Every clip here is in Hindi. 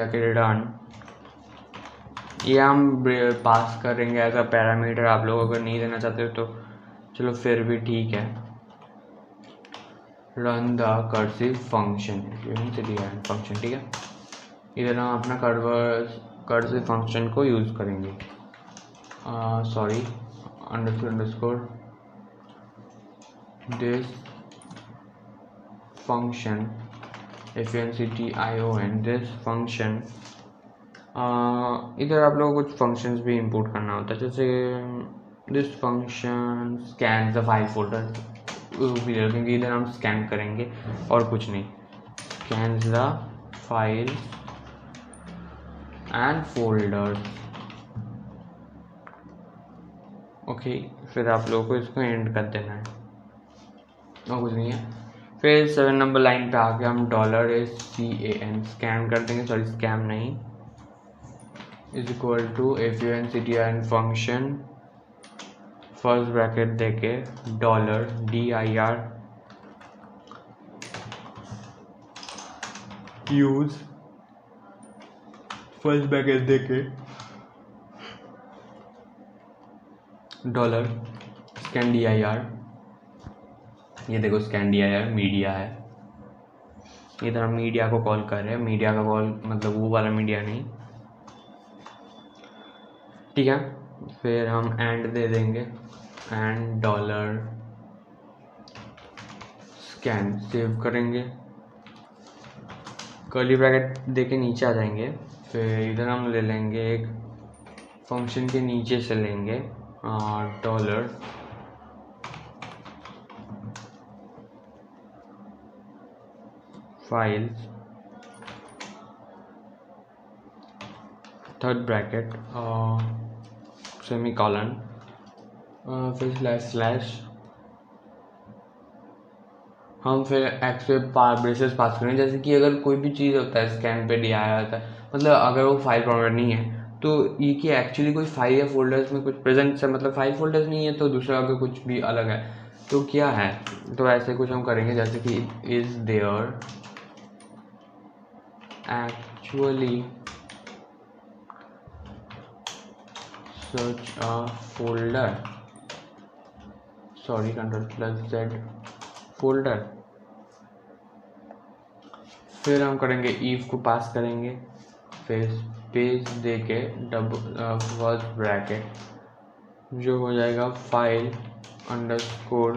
जाके रिटर्न, ये हम पास करेंगे एज अ पैरामीटर। आप लोग अगर नहीं देना चाहते तो चलो फिर भी ठीक है। Run the cursive function function, ठीक है। इधर हम अपना कर्सिव फंक्शन को यूज़ करेंगे। Sorry, underscore this function function this function. इधर आप लोगों को कुछ फंक्शंस भी इंपोर्ट करना होता है, जैसे this function scan the file folder, क्योंकि इधर हम स्कैन करेंगे और कुछ नहीं। Scan the file and folder, okay. फिर आप लोगों को इसको एंड कर देना है और कुछ नहीं है। फिर 7 नंबर लाइन पे आके हम $SCAN स्कैन कर देंगे, सॉरी स्कैम नहीं, is equal to function function first bracket देके $dir यूज फर्स्ट ब्रैकेट देके $scan dir। ये देखो स्कैन dir मीडिया है, इधर हम मीडिया को कॉल कर रहे हैं। मीडिया का कॉल मतलब वो वाला मीडिया नहीं, ठीक है। फिर हम एंड दे देंगे एंड $scan सेव करेंगे, कर्ली ब्रैकेट देके नीचे आ जाएंगे। फिर इधर हम ले लेंगे एक फंक्शन के नीचे से लेंगे dollar file third bracket semicolon फिर स्लैश हम फिर एक्स पे ब्रेसेस पास करेंगे। जैसे कि अगर कोई भी चीज़ होता है स्कैन पे दिया होता है, मतलब अगर वो फाइल फॉर्मेट नहीं है तो ये कि एक्चुअली कोई फाइल या फोल्डर्स में कुछ प्रेजेंट से, मतलब फाइल फोल्डर्स नहीं है तो दूसरा अगर कुछ भी अलग है तो क्या है, तो ऐसे कुछ हम करेंगे जैसे कि is there actually such a folder, sorry Ctrl+Z folder. फिर हम करेंगे if को पास करेंगे, फिर स्पेस दे के फर्स्ट ब्रैकेट जो हो जाएगा फाइल अंडरस्कोर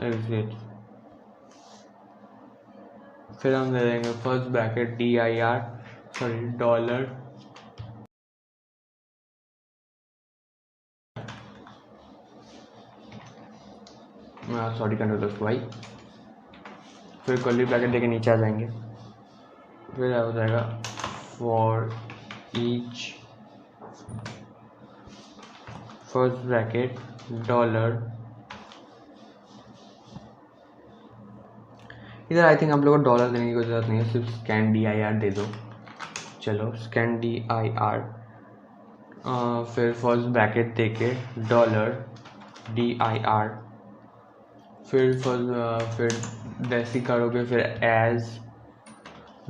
एग्जिट। फिर हम दे देंगे first bracket dir sorry dollar sorry Ctrl+Y। फिर कर्ली ब्रैकेट देके नीचे आ जाएंगे। फिर हो जाएगा for each first bracket dollar. इधर आई थिंक आप लोगों को डॉलर देने की कोई जरूरत नहीं है, सिर्फ स्कैन dir दे दो। चलो स्कैन dir फिर फर्स्ट ब्रैकेट देके $dir फिर जैसी करोगे फिर एज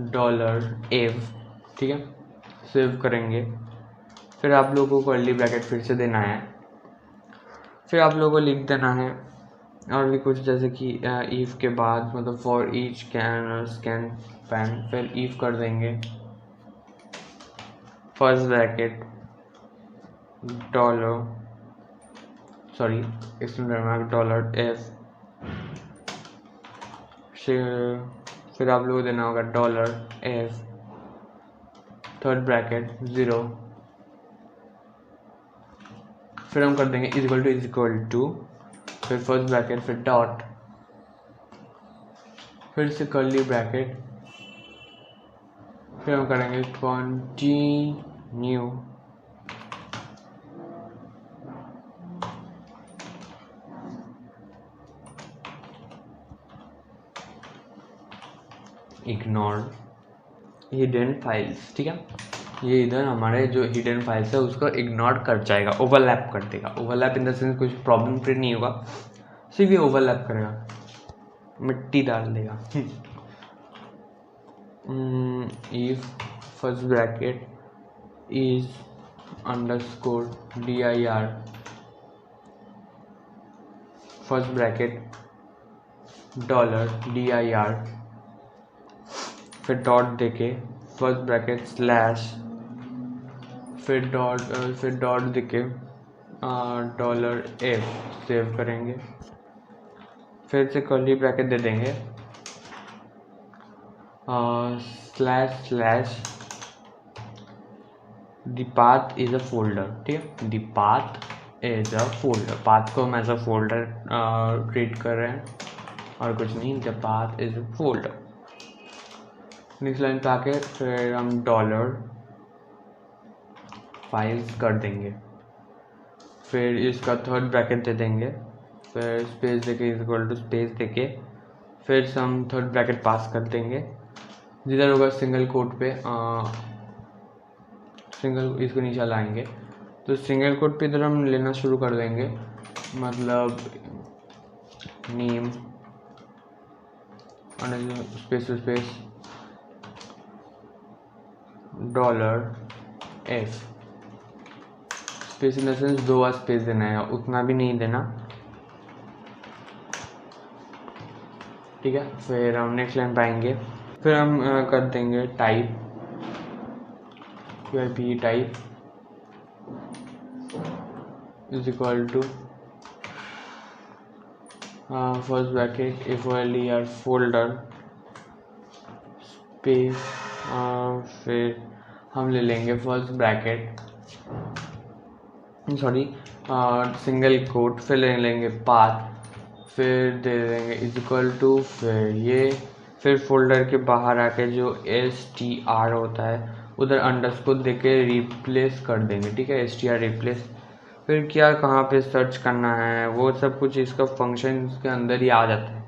$if, ठीक है। सेव करेंगे। फिर आप लोगों को कर्ली ब्रैकेट फिर से देना है। फिर आप लोगों को लिख देना है और भी कुछ, जैसे कि if के बाद मतलब फॉर ईच स्कैन पैन, फिर if कर देंगे फर्स्ट ब्रैकेट $if। फिर आप लोगों को देना होगा $if थर्ड ब्रैकेट 0। फिर हम कर देंगे इज इक्वल टू फिर फर्स्ट ब्रैकेट फिर डॉट फिर से कर्ली ब्रैकेट, फिर हम करेंगे कंटिन्यू इग्नोर हिडन फाइल्स, ठीक है। ये इधर हमारे जो हिडन फाइल्स है उसको इग्नोर कर जाएगा, ओवरलैप कर देगा। ओवरलैप इन द सेंस कुछ प्रॉब्लम क्रिएट नहीं होगा, सिर्फ ये ओवरलैप करेगा, मिट्टी डाल देगा। if first bracket is underscore dir, first bracket dollar dir, फिर डॉट देके फर्स्ट ब्रैकेट स्लैश, फिर डॉट देके डॉलर एफ सेव करेंगे, फिर से कर्ली ब्रैकेट दे देंगे slash slash the path is a folder. ठीक है, the path as a folder, path को हम एज अ फोल्डर ट्रीट कर रहे हैं और कुछ नहीं, the path is a folder. Next line पे आके फिर हम डॉलर फाइल्स कर देंगे, फिर इसका थर्ड ब्रैकेट दे देंगे, फिर स्पेस देके इज इक्वल टू स्पेस देके फिर से हम थर्ड ब्रैकेट पास कर देंगे, जिधर होगा सिंगल कोट पे सिंगल, इसको नीचे लाएंगे तो सिंगल कोट पे इधर हम लेना शुरू कर देंगे, मतलब name space two space dollar F, space in the sense 2 बार स्पेस देना है, उतना भी नहीं देना। ठीक है, फिर हम नेक्स्ट लाइन पाएंगे, फिर हम कर देंगे type P type is equal to first bracket equally यार फोल्डर स्पेस, फिर हम ले लेंगे first bracket sorry single quote, फिर ले लेंगे पाथ, फिर दे देंगे इज इक्वल टू, फिर ये, फिर फोल्डर के बाहर आके जो str होता है उधर अंडरस्कोर देके रिप्लेस कर देंगे। ठीक है, str रिप्लेस, फिर क्या कहाँ पे सर्च करना है वो सब कुछ इसका फंक्शन के अंदर ही आ जाता है,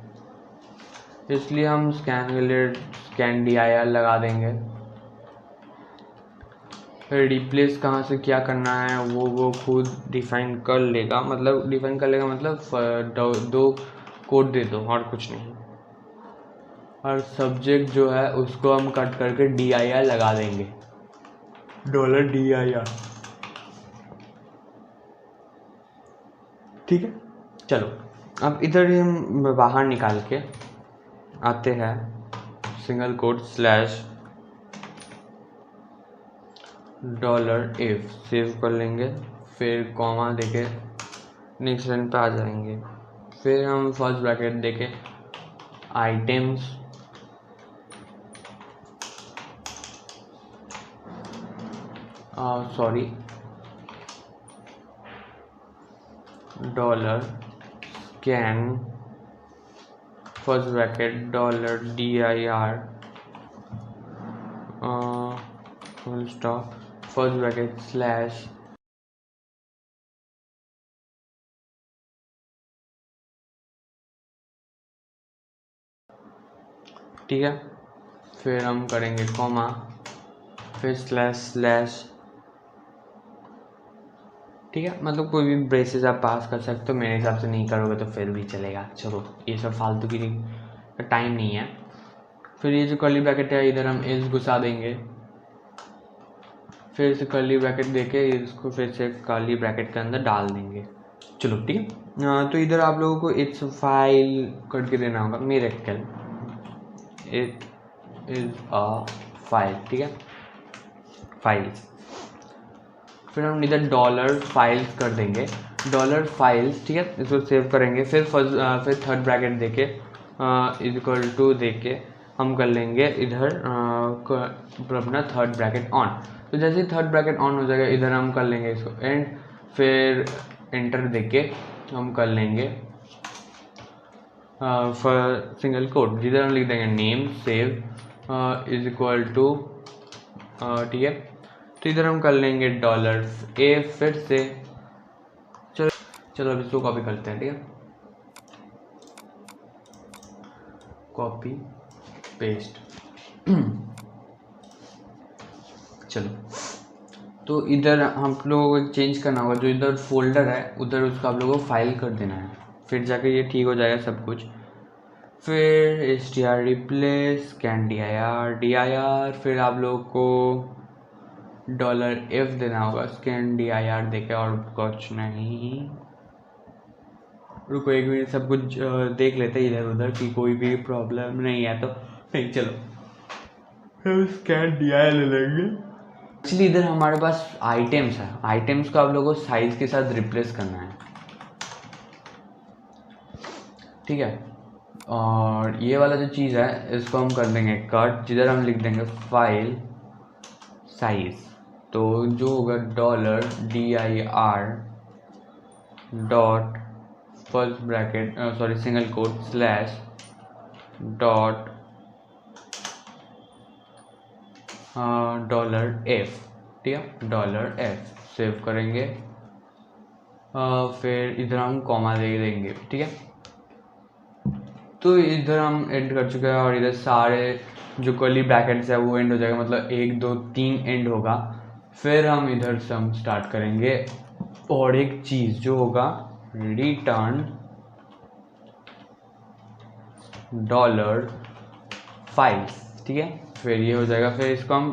इसलिए हम स्कैन के लिए स्कैन dir लगा देंगे। फिर रिप्लेस कहाँ से क्या करना है वो खुद डिफाइन कर लेगा, मतलब डिफाइन कर लेगा मतलब दो कोड दे दो और कुछ नहीं, और सब्जेक्ट जो है उसको हम कट करके dir लगा देंगे, डॉलर dir। ठीक है, चलो अब इधर हम बाहर निकाल के आते हैं single quote slash dollar F save कर लेंगे, फिर कॉमा देके नेक्स्ट लाइन पे आ जाएंगे, फिर हम फर्स्ट ब्रैकेट देके items sorry dollar scan first bracket dollar dir full stop first bracket slash ठीक है, फिर हम करेंगे कॉमा, फिर स्लैश स्लैश। ठीक है, मतलब कोई भी ब्रेसेस आप पास कर सकते हो, मेरे हिसाब से नहीं करोगे तो फिर भी चलेगा, चलो ये सब फालतू की टाइम नहीं है। फिर ये जो कर्ली ब्रैकेट है इधर हम एज घुसा देंगे, फिर से कर्ली ब्रैकेट देके इसको फिर से कर्ली ब्रैकेट के अंदर डाल देंगे। चलो ठीक है, तो इधर आप लोगों को इट्स फाइल करके देना होगा, मेरे ख्याल इट इज अ फाइल। ठीक है, फाइल्स, फिर हम इधर डॉलर फाइल्स कर देंगे, डॉलर फाइल्स। ठीक है, इसको सेव करेंगे, फिर फिर थर्ड ब्रैकेट देके इज इक्वल टू देके हम कर लेंगे इधर अपना थर्ड ब्रैकेट ऑन। तो जैसे ही थर्ड ब्रैकेट ऑन हो जाएगा इधर हम कर लेंगे इसको एंड, फिर एंटर देके हम कर लेंगे फॉर सिंगल कोड, जिधर हम लिख देंगे name save is equal to. ठीक है, तो इधर हम कर लेंगे डॉलर ए, फिर से चलो अब इसको कॉपी करते हैं। ठीक है, कॉपी पेस्ट चलो, तो इधर हम लोगों को चेंज करना होगा, जो इधर फोल्डर है उधर उसका आप लोगों को फाइल कर देना है, फिर जाके ये ठीक हो जाएगा सब कुछ। फिर str रिप्लेस स्कैन dir, फिर आप लोग को $if देना होगा, स्कैन dir देके और कुछ नहीं। रुको एक मिनट, सब कुछ देख लेते हैं इधर उधर कि कोई भी प्रॉब्लम नहीं है तो नहीं। चलो फिर स्कैन dir ले लेंगे। एक्चुअली इधर हमारे पास आइटम्स है, आइटम्स को आप लोगों को साइज के साथ रिप्लेस करना है, ठीक है। और ये वाला जो चीज़ है इसको हम कर देंगे कट, जिधर हम लिख देंगे फाइल साइज। तो जो होगा $dir dot first bracket single quote slash dot $f, ठीक है, $f सेव करेंगे। फिर इधर हम कॉमा दे देंगे, ठीक है। तो इधर हम एंड कर चुके हैं और इधर सारे जो कर्ली ब्रैकेट्स है वो एंड हो जाएगा, मतलब 1 2 3 एंड होगा। फिर हम इधर से हम स्टार्ट करेंगे और एक चीज़ जो होगा रिटर्न $5, ठीक है। फिर ये हो जाएगा, फिर इसको हम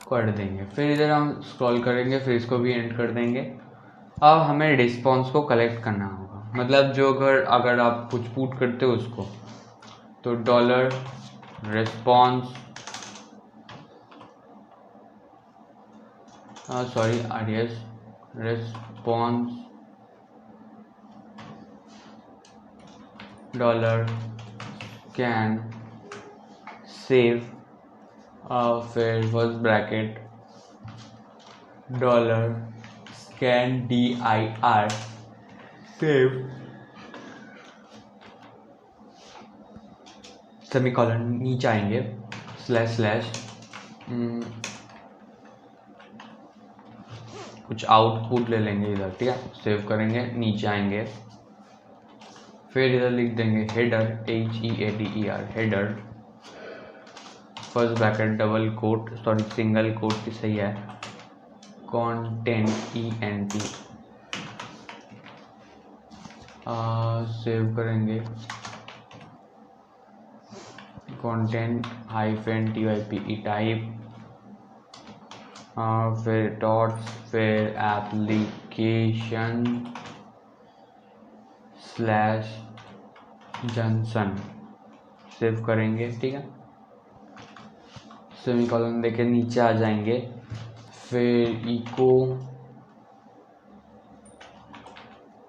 कर देंगे, फिर इधर हम स्क्रॉल करेंगे, फिर इसको भी एंड कर देंगे। अब हमें रिस्पॉन्स को कलेक्ट करना होगा, मतलब जो अगर आप कुछ पुट करते हो उसको, तो $response rs response $scan save, फिर first bracket $scan dir save semicolon, नीचे आएंगे स्लैश कुछ आउटपुट ले लेंगे इधर, ठीक है, सेव करेंगे, नीचे आएंगे, फिर इधर लिख देंगे header HEADER header first bracket double quote single quote की सही है, कंटेंट ENT सेव करेंगे, कंटेंट -type टाइप, फिर डॉट्स, फिर एप्लीकेशन स्लैश जॉनसन सेव करेंगे, ठीक है। सेमीकोलन देके नीचे आ जाएंगे, फिर echo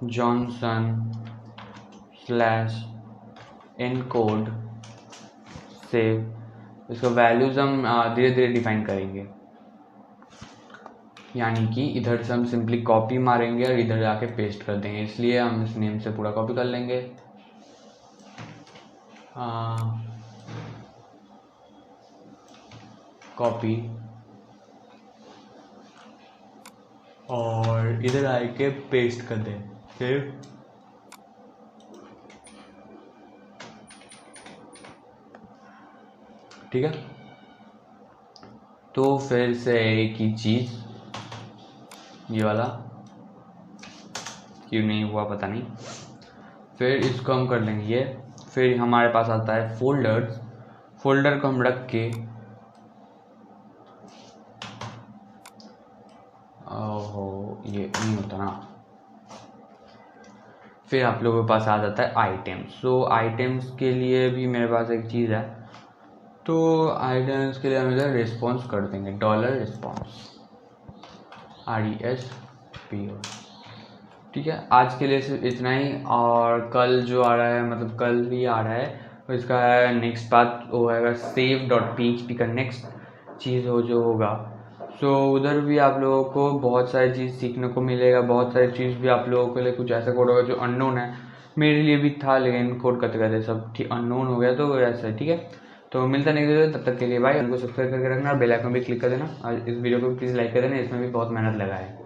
JSON slash encode save. इसको वैल्यूज हम धीरे धीरे डिफाइन करेंगे, यानी कि इधर से हम सिंपली कॉपी मारेंगे और इधर जाके पेस्ट कर देंगे, इसलिए हम इस नेम से पूरा कॉपी कर लेंगे। कॉपी और इधर आके पेस्ट कर दें, सेव। ठीक है, तो फिर से एक ही चीज़, ये वाला क्यों नहीं हुआ पता नहीं, फिर इसको हम कर लेंगे ये। फिर हमारे पास आता है फोल्डर्स, फोल्डर को हम रख के, ओहो ये नहीं होता ना, फिर आप लोगों के पास आ जाता है आइटम्स। सो आइटम्स के लिए भी मेरे पास एक चीज़ है, तो आइटम्स के लिए हम इधर रिस्पॉन्स कर देंगे, $response RESPO। ठीक है, आज के लिए सिर्फ इतना ही, और कल जो आ रहा है, मतलब कल ही आ रहा है, तो इसका नेक्स्ट पार्ट वो आएगा save.php का नेक्स्ट चीज़ हो जो होगा। सो उधर भी आप लोगों को बहुत सारी चीज़ सीखने को मिलेगा, बहुत सारी चीज़ भी आप लोगों के लिए कुछ ऐसा कोड होगा जो अननोन है, मेरे लिए भी था, लेकिन कोड करते करते सब ठीक अननोन हो गया, तो ऐसा ठीक है। तो मिलता नहीं, तब तक के लिए भाई, उनको सब्सक्राइब करके रखना और बेल आइकन भी क्लिक कर देना, और इस वीडियो को प्लीज़ लाइक कर देना, इसमें भी बहुत मेहनत लगा है।